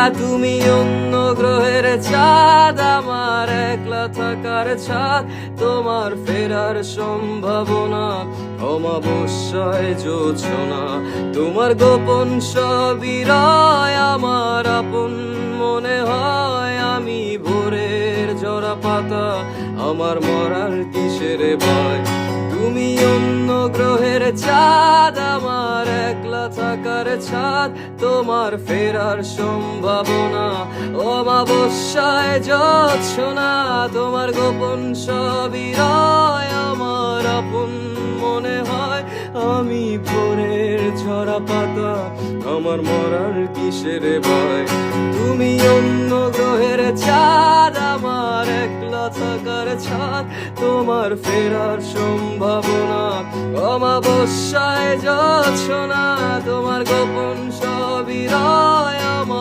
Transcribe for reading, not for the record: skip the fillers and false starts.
তুমি অন্য গ্রহের চাঁদ, আমার একলা থাকার ছাদ। তোমার ফেরার সম্ভাবনা অমাবস্যায় জোছনা। তোমার গোপন সবই রয় আমার আপন মনে হয়। আমি ভোরের ঝরা পাতা, আমার মরার কিসের ভয়। তুমি অন্য গ্রহের চাঁদ, আমার একলা থাকার ছাদ। তোমার ফেরার সম্ভাবনা অমাবস্যায় জোছনা। তোমার গোপন সবই রয় আমার আপন মনে হয়। আমি ভোরের ঝরা পাতা, আমার মরার কিসের ভয়। তুমি অন্য গ্রহের চাঁদ, আমার একলা থাকার ছাদ। তোমার ফেরার সম্ভাবনা অমাবস্যায় জোছনা। তোমার গোপন সবই রয় আমার